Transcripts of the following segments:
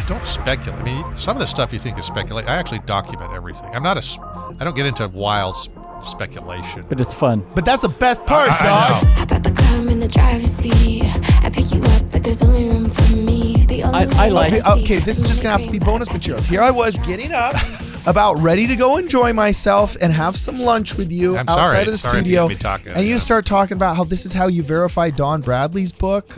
don't speculate. I mean, some of the stuff you think is speculation. I actually document everything. I don't get into wild speculation. But it's fun. But that's the best part, dog. How about the calm in the driver's seat? I pick you up, but there's only room for me. The only I like it. Okay, this is just going to have to be bonus materials. Here I was getting up, about ready to go enjoy myself and have some lunch with you outside of the studio. And you start talking about how this is how you verify Don Bradley's book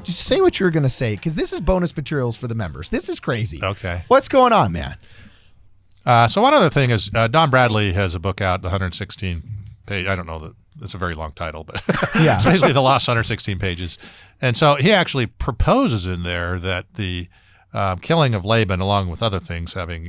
just say what you were going to say, because this is bonus materials for the members. This is crazy. Okay. What's going on, man? So one other thing is Don Bradley has a book out, the 116 page. I don't know that it's a very long title, but yeah. It's basically the last 116 pages. And so he actually proposes in there that the killing of Laban, along with other things having,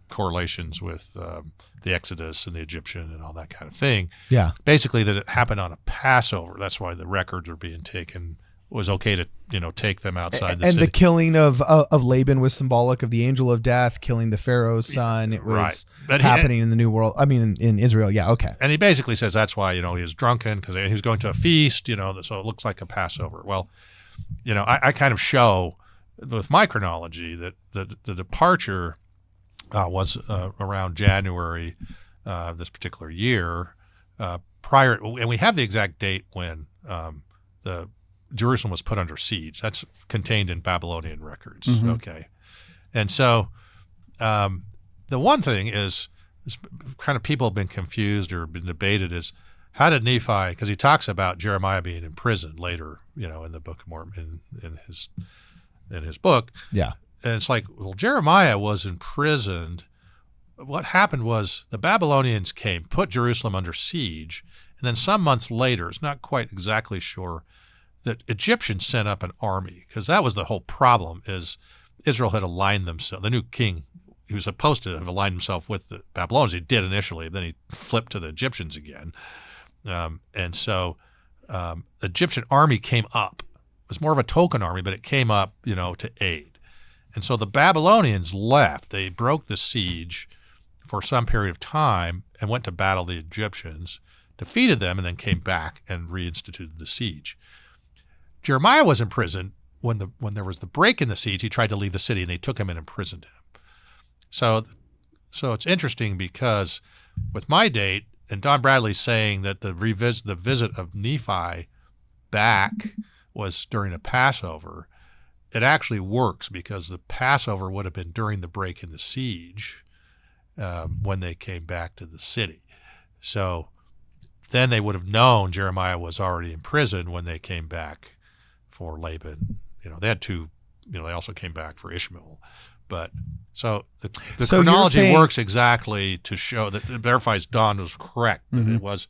correlations with the Exodus and the Egyptian and all that kind of thing. Yeah. Basically that it happened on a Passover. That's why the records are being taken. It was okay to, take them outside the city. And the killing of Laban was symbolic of the angel of death killing the Pharaoh's son. It was happening in the New World. I mean, in Israel. Yeah, okay. And he basically says that's why, he was drunken because he was going to a feast, so it looks like a Passover. Well, I kind of show with my chronology that the departure was around January this particular year prior, and we have the exact date when the Jerusalem was put under siege. That's contained in Babylonian records. Mm-hmm. Okay. And so the one thing is this kind of people have been confused or been debated is how did Nephi, because he talks about Jeremiah being in prison later, in the Book of Mormon, in his book. Yeah. And it's like, well, Jeremiah was imprisoned. What happened was the Babylonians came, put Jerusalem under siege, and then some months later, it's not quite exactly sure, that Egyptians sent up an army, because that was the whole problem, is Israel had aligned themselves. The new king, he was supposed to have aligned himself with the Babylonians. He did initially, then he flipped to the Egyptians again. And so the Egyptian army came up. It was more of a token army, but it came up, to aid. And so the Babylonians left. They broke the siege for some period of time and went to battle the Egyptians, defeated them, and then came back and reinstituted the siege. Jeremiah was in prison when there was the break in the siege. He tried to leave the city, and they took him and imprisoned him. So it's interesting because with my date, and Don Bradley's saying that the visit of Nephi back was during a Passover, it actually works because the Passover would have been during the break in the siege when they came back to the city. So then they would have known Jeremiah was already in prison when they came back for Laban. They had two, they also came back for Ishmael. But so the chronology works exactly to show that it verifies Don was correct, that it was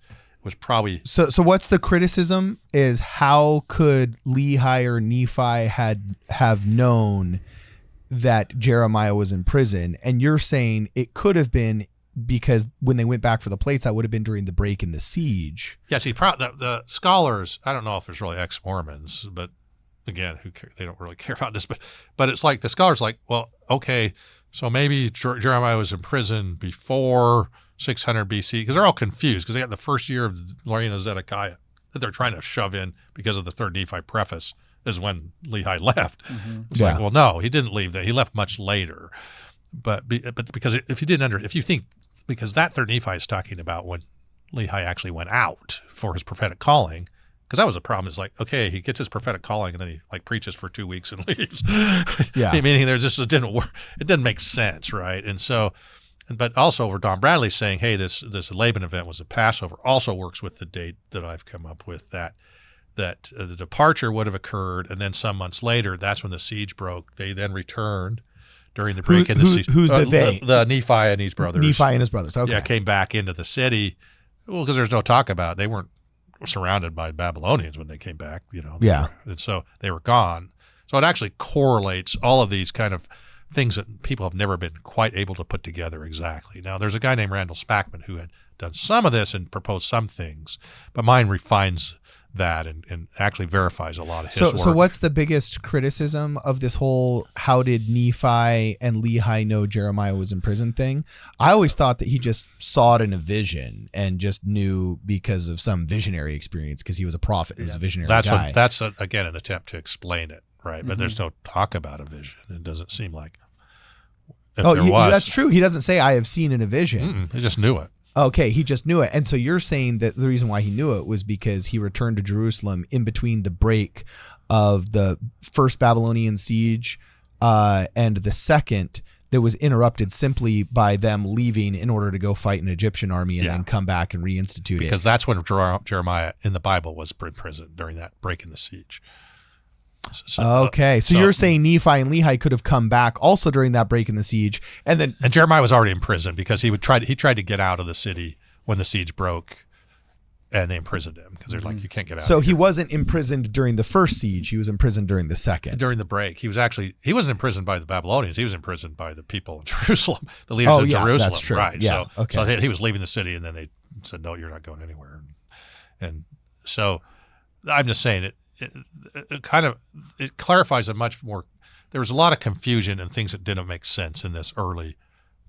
probably. So what's the criticism is how could Lehi or Nephi have known that Jeremiah was in prison? And you're saying it could have been because when they went back for the plates, that would have been during the break in the siege. Yeah, see, the scholars, I don't know if there's really ex-Mormons, but again, they don't really care about this, but it's like the scholars like, well, okay, so maybe Jeremiah was in prison before 600 BC, because they're all confused because they got the first year of the reign of Zedekiah that they're trying to shove in because of the third Nephi preface is when Lehi left. Mm-hmm. It's like, well, no, he didn't leave that. He left much later. But because if you think, because that third Nephi is talking about when Lehi actually went out for his prophetic calling, because that was a problem. It's like, okay, he gets his prophetic calling and then he preaches for 2 weeks and leaves. Yeah. Meaning it didn't work. It didn't make sense, right? And so, but also where Don Bradley's saying, hey, this Laban event was a Passover, also works with the date that I've come up with, that the departure would have occurred, and then some months later, that's when the siege broke. They then returned during the break in the siege. Who's the they? The Nephi and his brothers. Nephi and his brothers, okay. Yeah, came back into the city. Well, because there's no talk about it. They weren't surrounded by Babylonians when they came back, and so they were gone. So it actually correlates all of these kind of things that people have never been quite able to put together exactly. Now, there's a guy named Randall Spackman who had done some of this and proposed some things, but mine refines that and actually verifies a lot of his work. So what's the biggest criticism of this whole how did Nephi and Lehi know Jeremiah was in prison thing? I always thought that he just saw it in a vision and just knew because of some visionary experience because he was a prophet. He was a visionary guy. That's again, an attempt to explain it. right? But there's no talk about a vision. It doesn't seem like. That's true. He doesn't say, I have seen in a vision. He just knew it. Okay, he just knew it. And so you're saying that the reason why he knew it was because he returned to Jerusalem in between the break of the first Babylonian siege and the second, that was interrupted simply by them leaving in order to go fight an Egyptian army and then come back and reinstitute it. Because that's when Jeremiah in the Bible was in prison during that break in the siege. So you're saying Nephi and Lehi could have come back also during that break in the siege, and Jeremiah was already in prison because he tried to get out of the city when the siege broke, and they imprisoned him because they're like, you can't get out. So he wasn't imprisoned during the first siege; he was imprisoned during the second. During the break, he wasn't imprisoned by the Babylonians; he was imprisoned by the people in Jerusalem, the leaders of Jerusalem. That's true. Right? Yeah. So he was leaving the city, and then they said, "No, you're not going anywhere." And so I'm just saying it clarifies a much more. There was a lot of confusion and things that didn't make sense in this early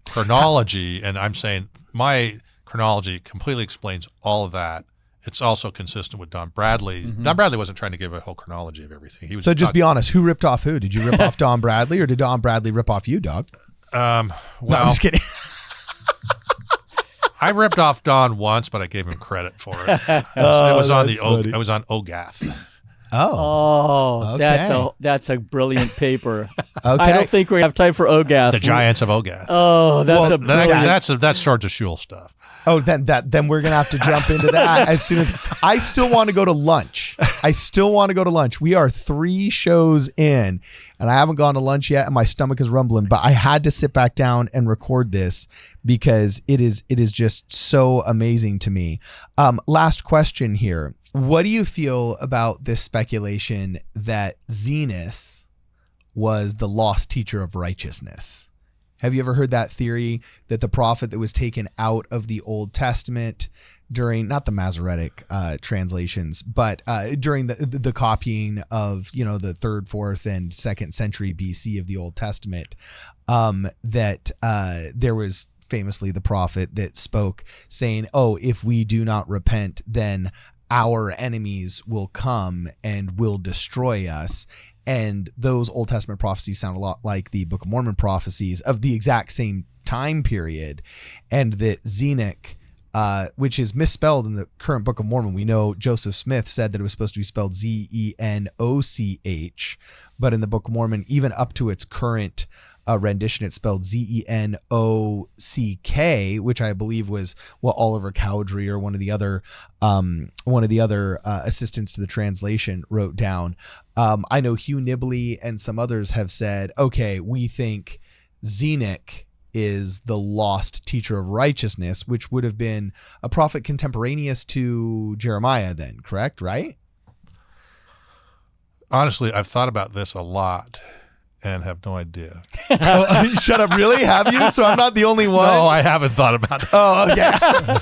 chronology, and I'm saying my chronology completely explains all of that. It's also consistent with Don Bradley. Don Bradley wasn't trying to give a whole chronology of everything. So just be honest, who ripped off who? Did you rip off Don Bradley, or did Don Bradley rip off you, dog? Well, no, I'm just kidding. I ripped off Don once, but I gave him credit for it. It was on Ogath. Okay. That's a brilliant paper. I don't think we have time for Ogath. The Giants of Ogath. Oh, that's Swords of Shul stuff. Oh, then we're gonna have to jump into that as soon as I still want to go to lunch. We are 3 shows in, and I haven't gone to lunch yet, and my stomach is rumbling. But I had to sit back down and record this because it is just so amazing to me. Last question here. What do you feel about this speculation that Zenos was the lost teacher of righteousness? Have you ever heard that theory that the prophet that was taken out of the Old Testament during, not the Masoretic translations, but during the copying of, the 3rd, 4th, and 2nd century BC of the Old Testament, that there was famously the prophet that spoke saying, if we do not repent, then our enemies will come and will destroy us. And those Old Testament prophecies sound a lot like the Book of Mormon prophecies of the exact same time period. And that Zenoch, which is misspelled in the current Book of Mormon. We know Joseph Smith said that it was supposed to be spelled Zenoch, but in the Book of Mormon, even up to its current rendition, it's spelled Zenock, which I believe was what Oliver Cowdery or one of the other assistants to the translation wrote down. I know Hugh Nibley and some others have said, okay, we think Zenoch is the lost teacher of righteousness, which would have been a prophet contemporaneous to Jeremiah then, correct? Right? Honestly, I've thought about this a lot and have no idea. Shut up. Really? Have you? So I'm not the only one? No, I haven't thought about it. Oh,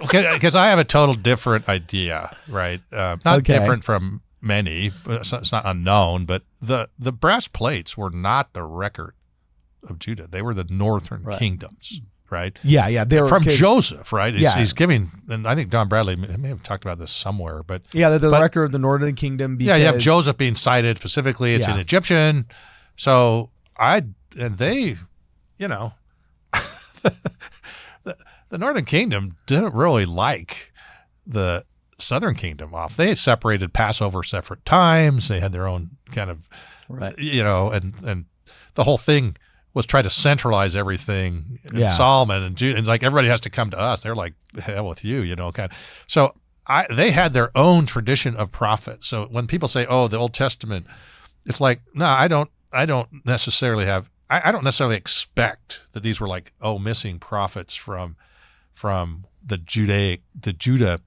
okay. Because I have a total different idea, right? Not different from many, but it's not unknown, but the brass plates were not the record of Judah. They were the northern kingdoms, right? Yeah. They were from Joseph, right? He's giving, and I think Don Bradley may have talked about this somewhere, but they're the record of the northern kingdom. Because, you have Joseph being cited specifically. It's in Egyptian. So the northern kingdom didn't really like the southern kingdom off. They had separated Passover separate times. They had their own kind of, and the whole thing was try to centralize everything in Solomon and Judah. And like everybody has to come to us. They're like, hell with you, kind of. So they had their own tradition of prophets. So when people say, oh, the Old Testament, it's like, no, I don't necessarily expect that these were like, missing prophets from the Judah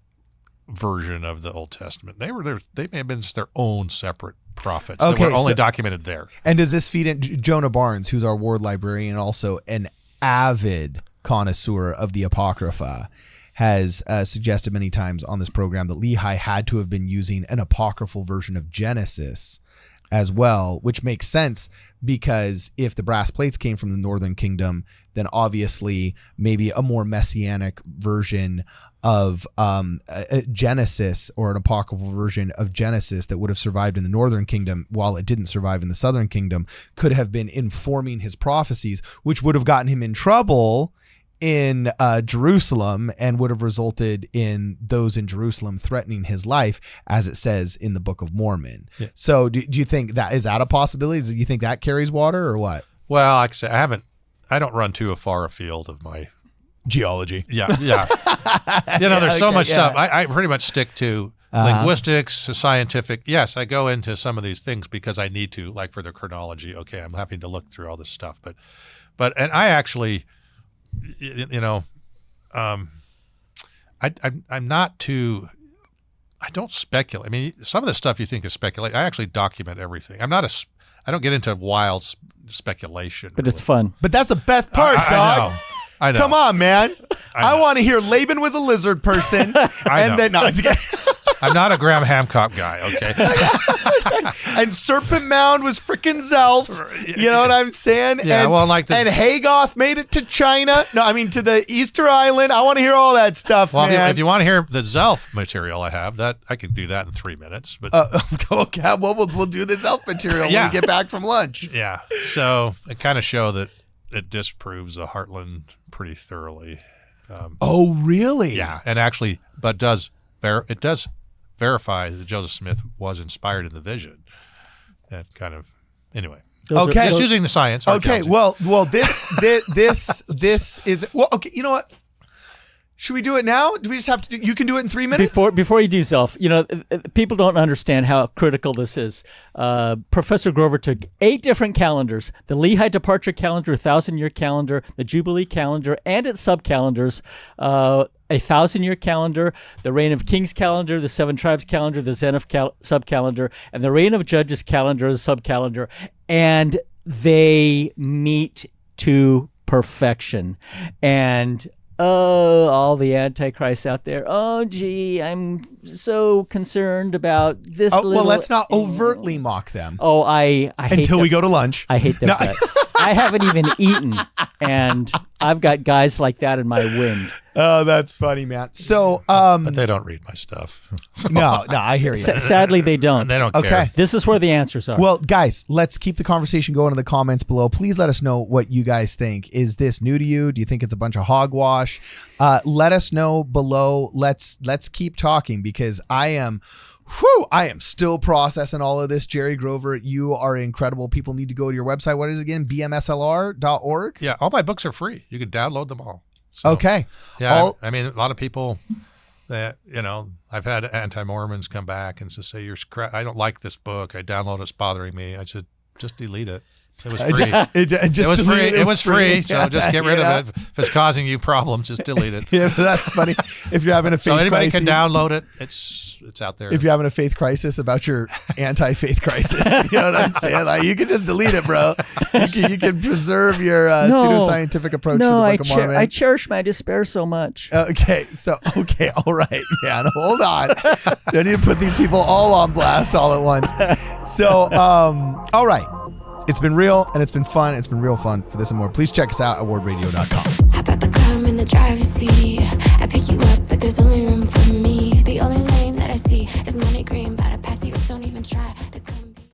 version of the Old Testament. They may have been just their own separate prophets that were only documented there. And does this feed in? Jonah Barnes, who's our ward librarian, also an avid connoisseur of the Apocrypha, has suggested many times on this program that Lehi had to have been using an apocryphal version of Genesis as well, which makes sense because if the brass plates came from the Northern Kingdom, then obviously maybe a more messianic version of Genesis, or an apocryphal version of Genesis that would have survived in the Northern Kingdom while it didn't survive in the Southern Kingdom, could have been informing his prophecies, which would have gotten him in trouble in Jerusalem and would have resulted in those in Jerusalem threatening his life, as it says in the Book of Mormon. Yeah. So do you think that is that a possibility? Do you think that carries water, or what? Well, like I say, I don't run too far afield of my geology. Yeah. There's so much stuff. I pretty much stick to linguistics, scientific. Yes, I go into some of these things because I need to, like for the chronology. Okay, I'm having to look through all this stuff, and I actually, I'm not too. I don't speculate. I mean, some of the stuff you think is speculation. I actually document everything. I don't get into wild speculation. But really. It's fun. But that's the best part, dog. I know. Come on, man. I want to hear Laban was a lizard person. I'm not a Graham Hancock guy, okay? And Serpent Mound was freaking Zelf. You know what I'm saying? Yeah, and Hagoth made it to China. No, I mean to the Easter Island. I want to hear all that stuff, man. If you want to hear the Zelf material I have, that I could do that in 3 minutes. But okay, well, we'll do the Zelf material when we get back from lunch. Yeah, so I kind of show that it disproves the Heartland pretty thoroughly. Oh, really? Yeah, and actually, but it does verify that Joseph Smith was inspired in the vision. That kind of, anyway. It's using the science. Okay, well, this is okay. You know what? Should we do it now? Do we just have to you can do it in 3 minutes? Before you do, Zelf, people don't understand how critical this is. Professor Grover took 8 different calendars: the Lehi departure calendar, 1,000-year calendar, the Jubilee calendar, and its sub-calendars, a 1,000-year calendar, the Reign of Kings calendar, the 7 Tribes calendar, the Zenith sub-calendar, and the Reign of Judges calendar, the sub-calendar, and they meet to perfection. And all the antichrists out there. Oh, gee, I'm so concerned about this. Well, let's not overtly mock them. Oh, I hate until we go to lunch. I hate their guts. I haven't even eaten, and I've got guys like that in my wind. Oh, that's funny, man. So, but they don't read my stuff. No, I hear you. Sadly, they don't. They don't care. Okay. This is where the answers are. Well, guys, let's keep the conversation going in the comments below. Please let us know what you guys think. Is this new to you? Do you think it's a bunch of hogwash? Let us know below. Let's keep talking, because I am still processing all of this. Jerry Grover, you are incredible. People need to go to your website. What is it again? bmslr.org? Yeah, all my books are free. You can download them all. So, okay. Yeah, I mean, a lot of people that, I've had anti-Mormons come back and just say, I don't like this book. I download it. It's bothering me. I said, just delete it. It was free. It was free. So just get rid of it. If it's causing you problems, just delete it. Yeah, that's funny. If you're having a faith anybody crisis, can download it. It's out there. If you're having a faith crisis about your anti-faith crisis, you know what I'm saying? Like, you can just delete it, bro. You can preserve your pseudoscientific approach to the Book of Mormon. I cherish my despair so much. Okay, all right, man. Hold on. I need to put these people all on blast all at once. So, all right. It's been real and it's been fun. It's been real fun. For this and more, please check us out at wardradio.com. How about the car in the driver's seat? I pick you up, but there's only room for me. The only lane that I see is money green, but I pass you up, don't even try.